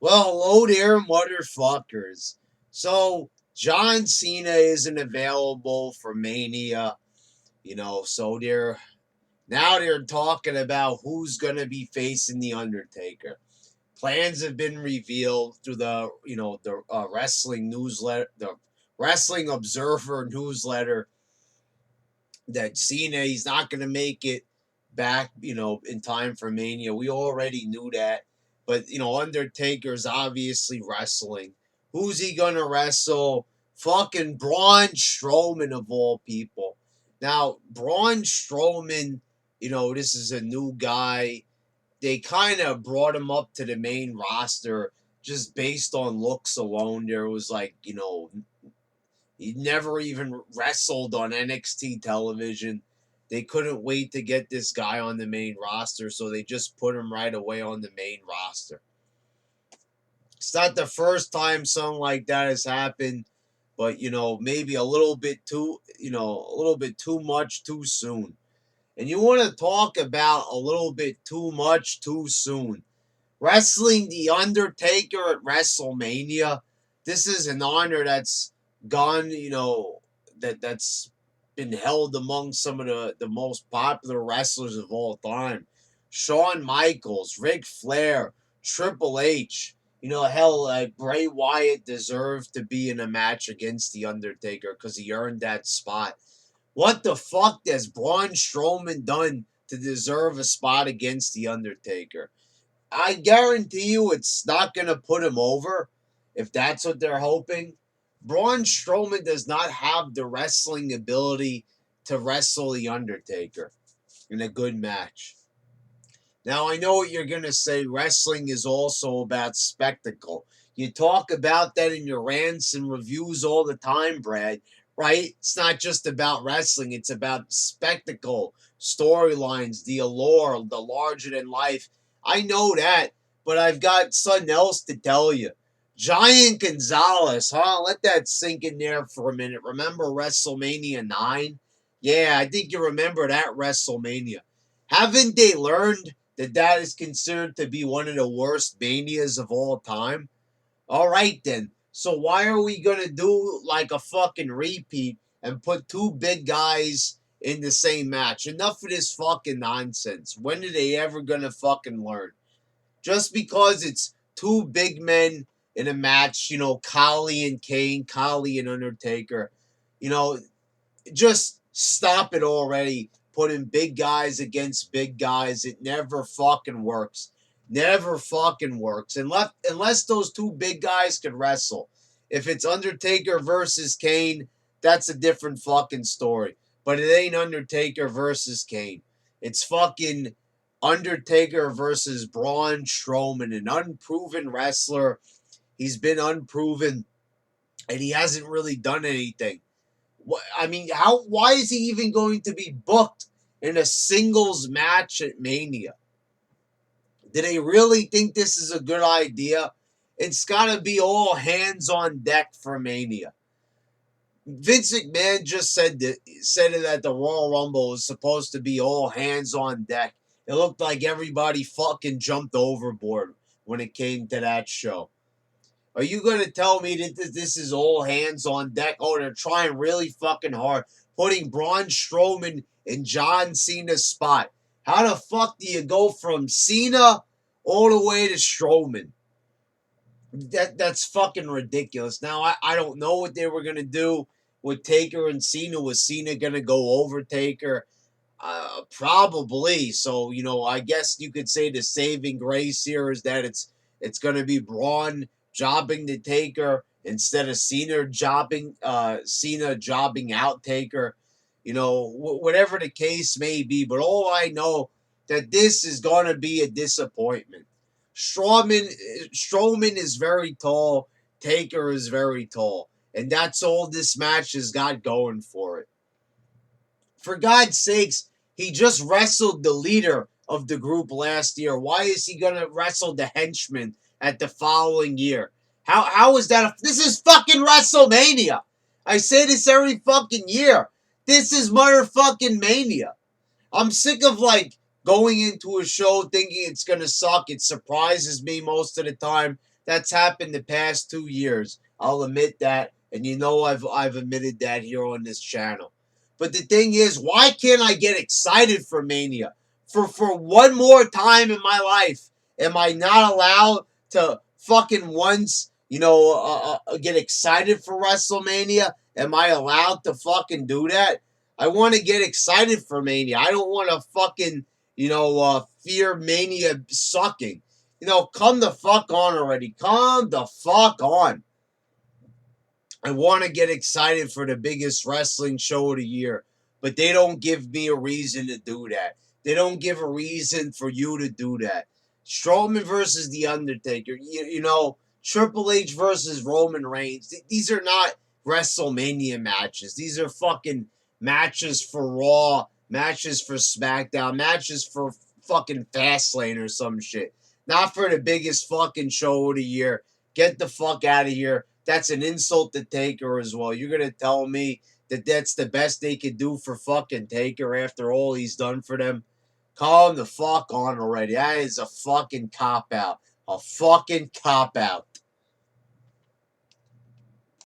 Well, hello there, motherfuckers. So, John Cena isn't available for Mania, so they're talking about who's gonna be facing the Undertaker. Plans have been revealed through the wrestling newsletter, the Wrestling Observer newsletter, that Cena he's not gonna make it back, in time for Mania. We already knew that. But Undertaker's obviously wrestling. Who's he gonna wrestle? Fucking Braun Strowman of all people. Now, Braun Strowman, this is a new guy. They kind of brought him up to the main roster just based on looks alone. There was he never even wrestled on NXT television. They couldn't wait to get this guy on the main roster, so they just put him right away on the main roster. It's not the first time something like that has happened, but maybe a little bit too much too soon. And you want to talk about a little bit too much too soon. Wrestling The Undertaker at WrestleMania. This is an honor that's gone, that's been held among some of the most popular wrestlers of all time. Shawn Michaels, Ric Flair, Triple H. Hell, Bray Wyatt deserved to be in a match against The Undertaker because he earned that spot. What the fuck has Braun Strowman done to deserve a spot against The Undertaker? I guarantee you it's not going to put him over if that's what they're hoping. Braun Strowman does not have the wrestling ability to wrestle The Undertaker in a good match. Now, I know what you're going to say. Wrestling is also about spectacle. You talk about that in your rants and reviews all the time, Brad, right? It's not just about wrestling, it's about spectacle, storylines, the allure, the larger than life. I know that, but I've got something else to tell you. Giant Gonzalez, huh? Let that sink in there for a minute. Remember WrestleMania 9? Yeah, I think you remember that WrestleMania. Haven't they learned that is considered to be one of the worst manias of all time? All right, then. So why are we going to do like a fucking repeat and put two big guys in the same match? Enough of this fucking nonsense. When are they ever going to fucking learn? Just because it's two big men in a match, Khali and Kane, Khali and Undertaker, you know, just stop it already. Putting big guys against big guys. It never fucking works. Never fucking works. Unless those two big guys can wrestle. If it's Undertaker versus Kane, that's a different fucking story. But it ain't Undertaker versus Kane. It's fucking Undertaker versus Braun Strowman, an unproven wrestler. He's been unproven, and he hasn't really done anything. I mean, how? Why is he even going to be booked in a singles match at Mania? Do they really think this is a good idea? It's got to be all hands on deck for Mania. Vince McMahon just said it at the Royal Rumble was supposed to be all hands on deck. It looked like everybody fucking jumped overboard when it came to that show. Are you going to tell me that this is all hands on deck? Oh, they're trying really fucking hard, putting Braun Strowman in John Cena's spot. How the fuck do you go from Cena all the way to Strowman? That's fucking ridiculous. Now, I don't know what they were going to do with Taker and Cena. Was Cena going to go over Taker? Probably. So, I guess you could say the saving grace here is that it's going to be Braun jobbing the Taker instead of Cena jobbing out Taker. Whatever the case may be. But all I know that this is going to be a disappointment. Strowman is very tall. Taker is very tall. And that's all this match has got going for it. For God's sakes, he just wrestled the leader of the group last year. Why is he going to wrestle the henchman at the following year? How is that? This is fucking WrestleMania. I say this every fucking year. This is motherfucking Mania. I'm sick of going into a show thinking it's going to suck. It surprises me most of the time. that's happened the past 2 years. I'll admit that, and you know I've admitted that here on this channel. But the thing is, why can't I get excited for Mania? For one more time in my life, am I not allowed to fucking once, get excited for WrestleMania? Am I allowed to fucking do that? I want to get excited for Mania. I don't want to fucking, fear Mania sucking. Come the fuck on already. Come the fuck on. I want to get excited for the biggest wrestling show of the year, but they don't give me a reason to do that. They don't give a reason for you to do that. Strowman versus The Undertaker, Triple H versus Roman Reigns. These are not WrestleMania matches. These are fucking matches for Raw, matches for SmackDown, matches for fucking Fastlane or some shit. Not for the biggest fucking show of the year. Get the fuck out of here. That's an insult to Taker as well. You're going to tell me that that's the best they could do for fucking Taker after all he's done for them? Calm the fuck on already. That is a fucking cop out. A fucking cop out.